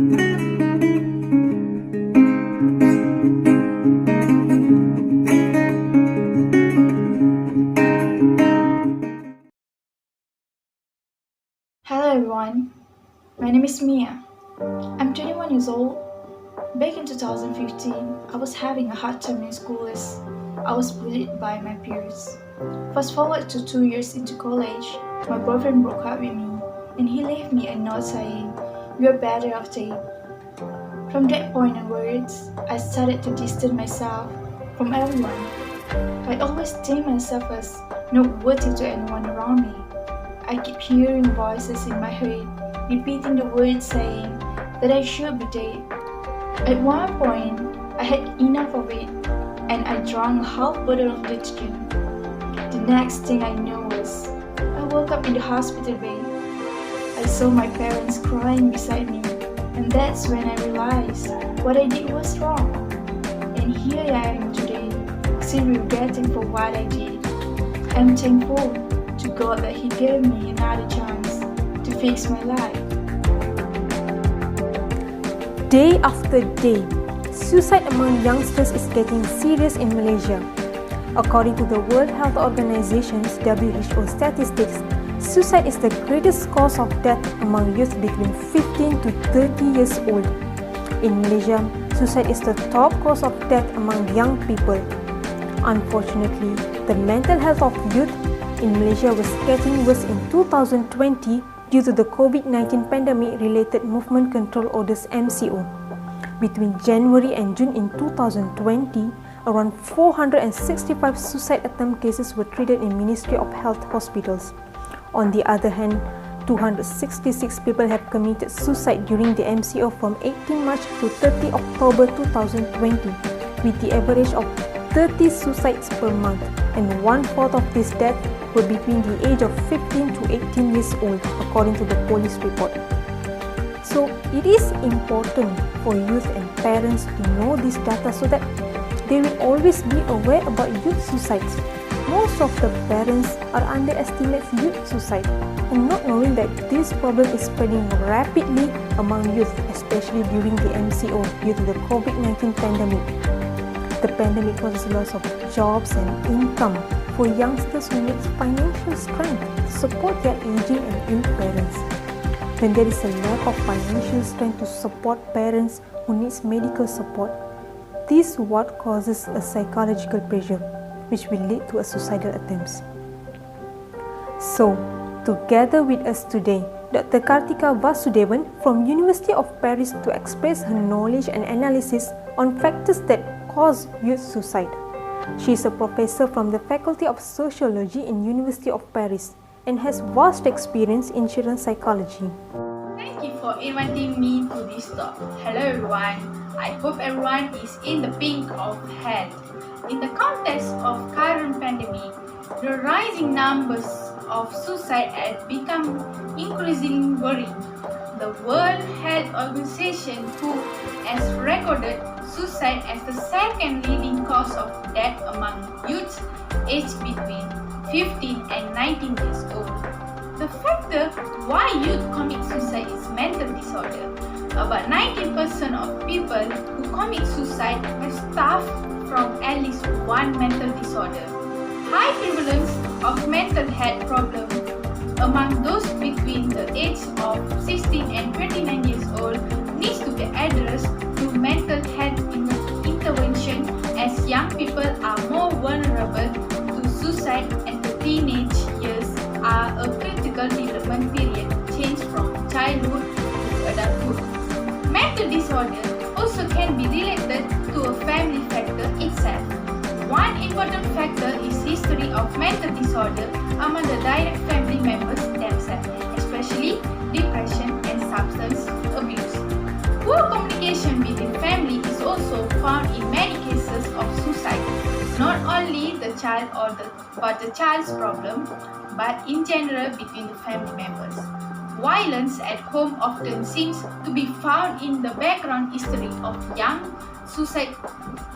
Hello everyone, my name is Mia. I'm 21 years old. Back in 2015, I was having a hard time in school as I was bullied by my peers. Fast forward to 2 years into college, my boyfriend broke up with me and he left me a note saying, "We are better after it." From that point onwards, I started to distance myself from everyone. I always think myself as not worthy to anyone around me. I keep hearing voices in my head, repeating the words saying that I should be dead. At one point, I had enough of it and I drank a half bottle of detergent. The next thing I knew was, I woke up in the hospital bed. I saw my parents crying beside me, and that's when I realized what I did was wrong. And here I am today, still regretting for what I did. I'm thankful to God that He gave me another chance to fix my life. Day after day, suicide among youngsters is getting serious in Malaysia. According to the World Health Organization's WHO statistics, suicide is the greatest cause of death among youth between 15 to 30 years old. In Malaysia, suicide is the top cause of death among young people. Unfortunately, the mental health of youth in Malaysia was getting worse in 2020 due to the COVID-19 pandemic-related Movement Control Orders (MCO). Between January and June in 2020, around 465 suicide attempt cases were treated in Ministry of Health hospitals. On the other hand, 266 people have committed suicide during the MCO from 18 March to 30 October 2020, with the average of 30 suicides per month, and one-fourth of these deaths were between the age of 15 to 18 years old, according to the police report. So, it is important for youth and parents to know this data so that they will always be aware about youth suicides. Most of the parents are underestimating youth suicide and not knowing that this problem is spreading rapidly among youth, especially during the MCO due to the COVID-19 pandemic. The pandemic causes loss of jobs and income for youngsters who need financial strength to support their aging and ill parents. When there is a lack of financial strength to support parents who need medical support, this is what causes a psychological pressure, which will lead to a suicidal attempts. So, together with us today, Dr. Karthika Vasudevan from University of Paris to express her knowledge and analysis on factors that cause youth suicide. She is a professor from the Faculty of Sociology in University of Paris and has vast experience in children's psychology. Thank you for inviting me to this talk. Hello everyone, I hope everyone is in the pink of health. In the context of current pandemic, the rising numbers of suicide have become increasingly worrying. The World Health Organization, WHO, has recorded suicide as the second leading cause of death among youths aged between 15 and 19 years old. The factor why youth commit suicide is mental disorder. About 19% of people who commit suicide have suffered from at least one mental disorder. High prevalence of mental health problems among those between the age of 16 and 29 years old needs to be addressed through mental health intervention, as young people are more vulnerable to suicide as the teenage years are a critical development period, change from childhood to adulthood. Mental disorder also can be related to a family factor itself. One important factor is history of mental disorder among the direct family members themselves, especially depression and substance abuse. Poor communication between family is also found in many cases of suicide. Not only the child but the child's problem, but in general between the family members. Violence at home often seems to be found in the background history of young suicide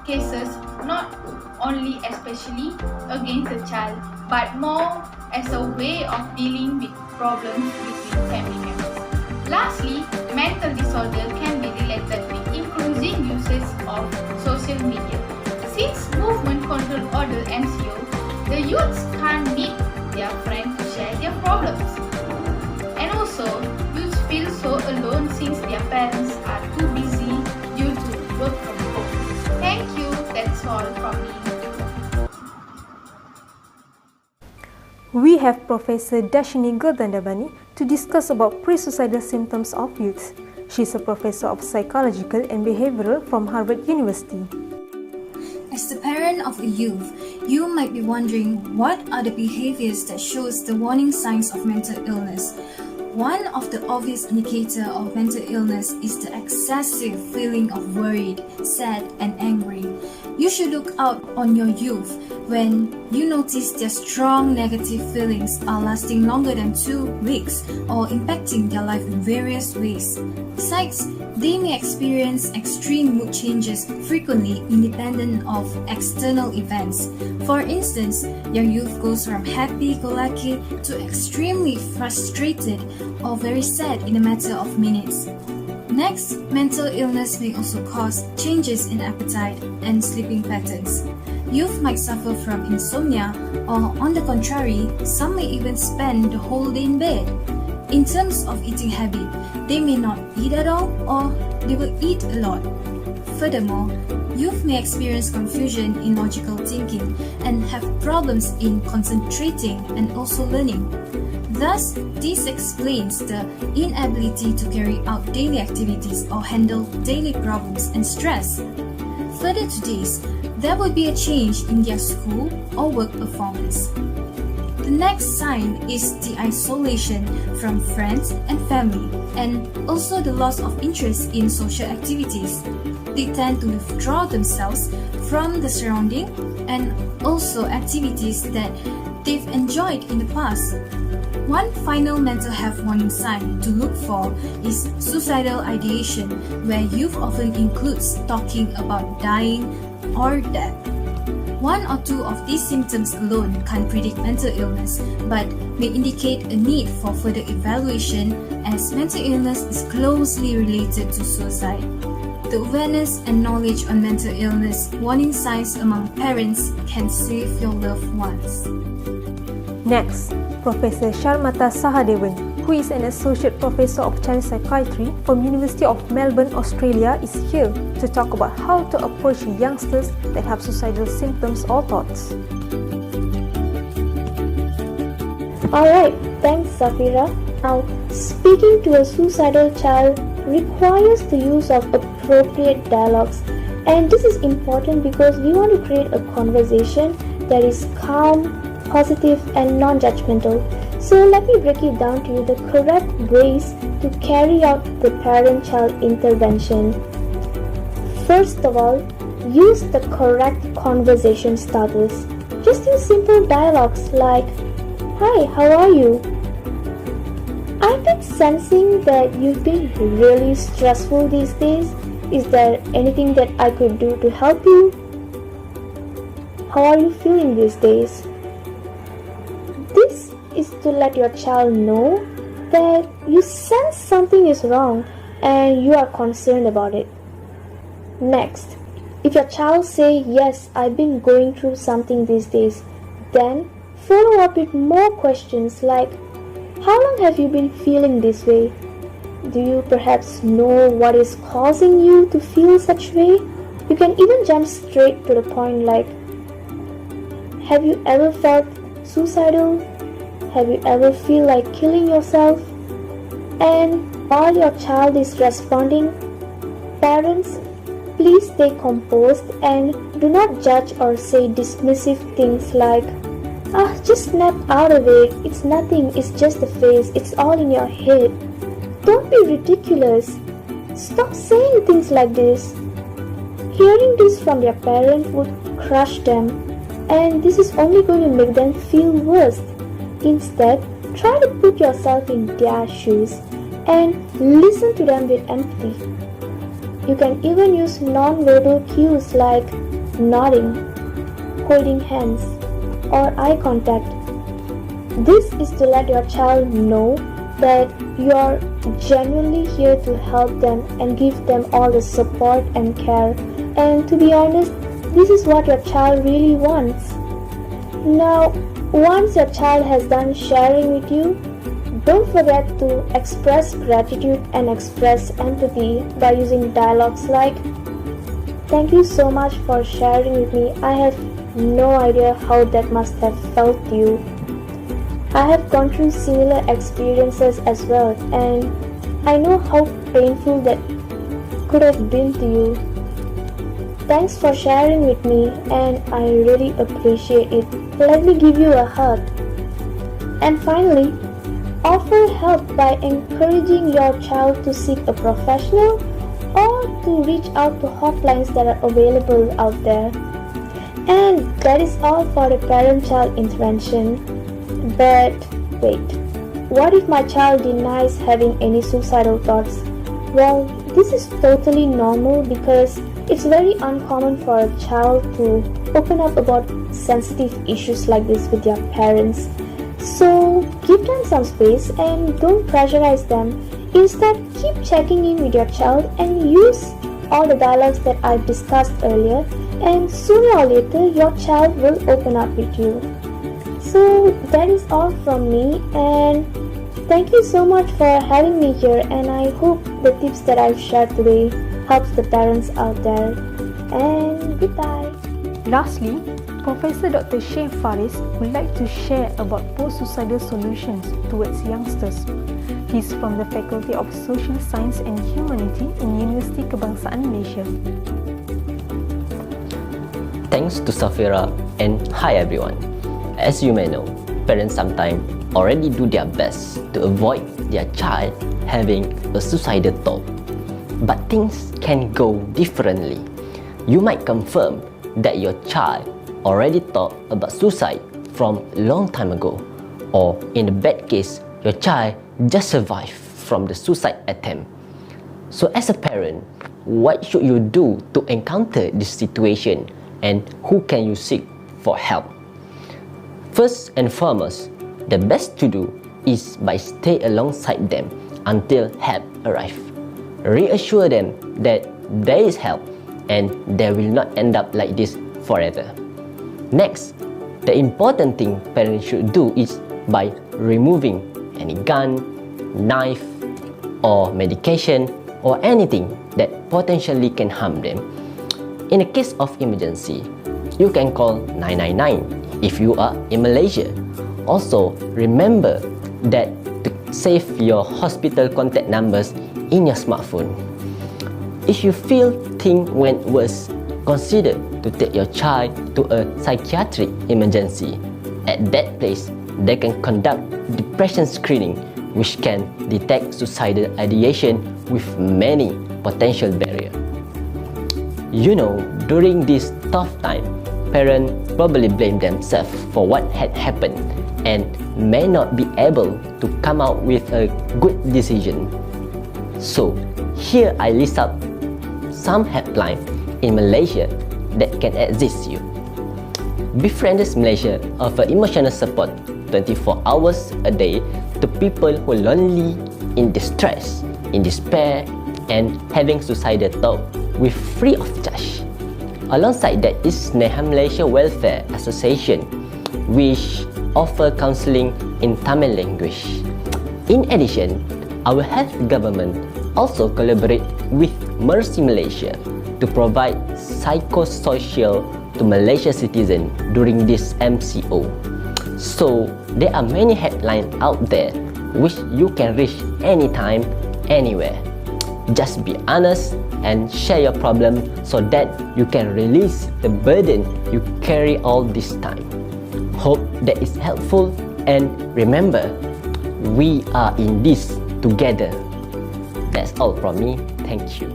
cases, not only especially against the child, but more as a way of dealing with problems between family members. Lastly, mental disorder can of social media. Since Movement Control Order MCO, the youths can't meet their friends to share their problems. And also, youths feel so alone since their parents are too busy due to work from home. Thank you, that's all from me. We have Professor Dashine Gothandapani to discuss about pre-suicidal symptoms of youth. She is a professor of psychological and behavioral from Harvard University. As the parent of a youth, you might be wondering what are the behaviors that shows the warning signs of mental illness. One of the obvious indicators of mental illness is the excessive feeling of worried, sad, and angry. You should look out on your youth when you notice their strong negative feelings are lasting longer than 2 weeks or impacting their life in various ways. Besides, they may experience extreme mood changes frequently independent of external events. For instance, your youth goes from happy-go-lucky to extremely frustrated or very sad in a matter of minutes. Next, mental illness may also cause changes in appetite and sleeping patterns. Youth might suffer from insomnia, or on the contrary, some may even spend the whole day in bed. In terms of eating habit, they may not eat at all or they will eat a lot. Furthermore, youth may experience confusion in logical thinking and have problems in concentrating and also learning. Thus, this explains the inability to carry out daily activities or handle daily problems and stress. Further to this, there will be a change in their school or work performance. The next sign is the isolation from friends and family, and also the loss of interest in social activities. They tend to withdraw themselves from the surrounding and also activities that they've enjoyed in the past. One final mental health warning sign to look for is suicidal ideation, where youth often includes talking about dying or death. 1 or 2 of these symptoms alone can't predict mental illness, but may indicate a need for further evaluation as mental illness is closely related to suicide. The awareness and knowledge on mental illness warning signs among parents can save your loved ones. Next, Professor Sharmatha Sahadevan, who is an Associate Professor of Child Psychiatry from University of Melbourne, Australia, is here to talk about how to approach youngsters that have suicidal symptoms or thoughts. Alright, thanks Safira. Now, speaking to a suicidal child requires the use of appropriate dialogues, and this is important because we want to create a conversation that is calm, positive and non-judgmental. So let me break it down to you the correct ways to carry out the parent-child intervention. First of all, use the correct conversation starters. Just use simple dialogues like, "Hi, how are you? I've been sensing that you've been really stressful these days. Is there anything that I could do to help you? How are you feeling these days?" This is to let your child know that you sense something is wrong and you are concerned about it. Next, if your child say, "Yes, I've been going through something these days," then follow up with more questions like, "How long have you been feeling this way? Do you perhaps know what is causing you to feel such way?" You can even jump straight to the point like, "Have you ever felt suicidal? Have you ever feel like killing yourself?" And while your child is responding, parents, please stay composed and do not judge or say dismissive things like, "Just snap out of it, it's nothing, it's just a phase, it's all in your head." Don't be ridiculous. Stop saying things like this. Hearing this from their parent would crush them, and this is only going to make them feel worse. Instead, try to put yourself in their shoes and listen to them with empathy. You can even use non-verbal cues like nodding, holding hands, or eye contact. This is to let your child know that you are genuinely here to help them and give them all the support and care. And to be honest, this is what your child really wants. Now, once your child has done sharing with you, don't forget to express gratitude and express empathy by using dialogues like, "Thank you so much for sharing with me. I have no idea how that must have felt to you. I have gone through similar experiences as well, and I know how painful that could have been to you. Thanks for sharing with me, and I really appreciate it. Let me give you a hug." And finally, offer help by encouraging your child to seek a professional or to reach out to hotlines that are available out there. And that is all for the parent-child intervention. But wait, what if my child denies having any suicidal thoughts? Well, this is totally normal because it's very uncommon for a child to open up about sensitive issues like this with their parents. So give them some space and don't pressurize them. Instead, keep checking in with your child and use all the dialogues that I discussed earlier, and sooner or later your child will open up with you. So that is all from me, and thank you so much for having me here, and I hope the tips that I've shared today helps the parents out there. And goodbye. Lastly, Professor Dr. Sheikh Faris would like to share about post-suicidal solutions towards youngsters. He's from the Faculty of Social Science and Humanity in Universiti Kebangsaan Malaysia. Thanks to Safira, and hi everyone. As you may know, parents sometimes already do their best to avoid their child having a suicidal thought. But things can go differently. You might confirm that your child already thought about suicide from a long time ago, or in the bad case, your child just survived from the suicide attempt. So as a parent, what should you do to encounter this situation, and who can you seek for help? First and foremost, the best to do is by stay alongside them until help arrives. Reassure them that there is help and they will not end up like this forever. Next, the important thing parents should do is by removing any gun, knife, or medication, or anything that potentially can harm them. In a case of emergency, you can call 999 if you are in Malaysia. Also, remember that to save your hospital contact numbers in your smartphone. If you feel things went worse, consider to take your child to a psychiatric emergency. At that place, they can conduct depression screening, which can detect suicidal ideation with many potential barriers. You know, during this tough time, parents probably blame themselves for what had happened and may not be able to come out with a good decision. So, here I list up some helplines in Malaysia that can assist you. Befrienders Malaysia offer emotional support 24 hours a day to people who are lonely, in distress, in despair, and having suicidal thoughts with free of charge. Alongside that is Neha Malaysia Welfare Association, which offer counseling in Tamil language. In addition, our health government also collaborate with Mercy Malaysia to provide psychosocial to Malaysia citizens during this MCO. So there are many helplines out there which you can reach anytime, anywhere. Just be honest and share your problem so that you can release the burden you carry all this time. Hope that is helpful, and remember, we are in this together. That's all from me. Thank you.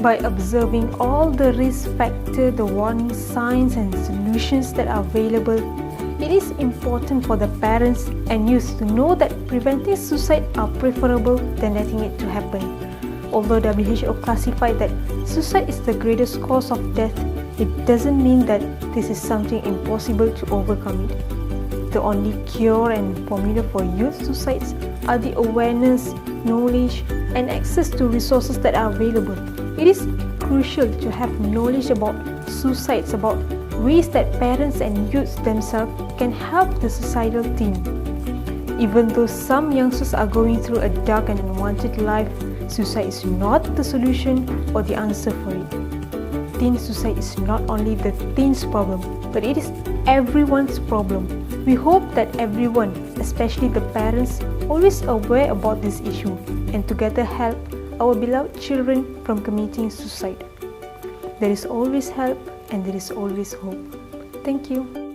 By observing all the risk factors, the warning signs and solutions that are available, it is important for the parents and youth to know that preventing suicide are preferable than letting it to happen. Although WHO classified that suicide is the greatest cause of death, it doesn't mean that this is something impossible to overcome it. The only cure and formula for youth suicides are the awareness, knowledge, and access to resources that are available. It is crucial to have knowledge about suicides, about ways that parents and youths themselves can help the suicidal teen. Even though some youngsters are going through a dark and unwanted life, suicide is not the solution or the answer for it. Teen suicide is not only the teen's problem, but it is everyone's problem. We hope that everyone, especially the parents, always aware about this issue and together help our beloved children from committing suicide. There is always help and there is always hope. Thank you.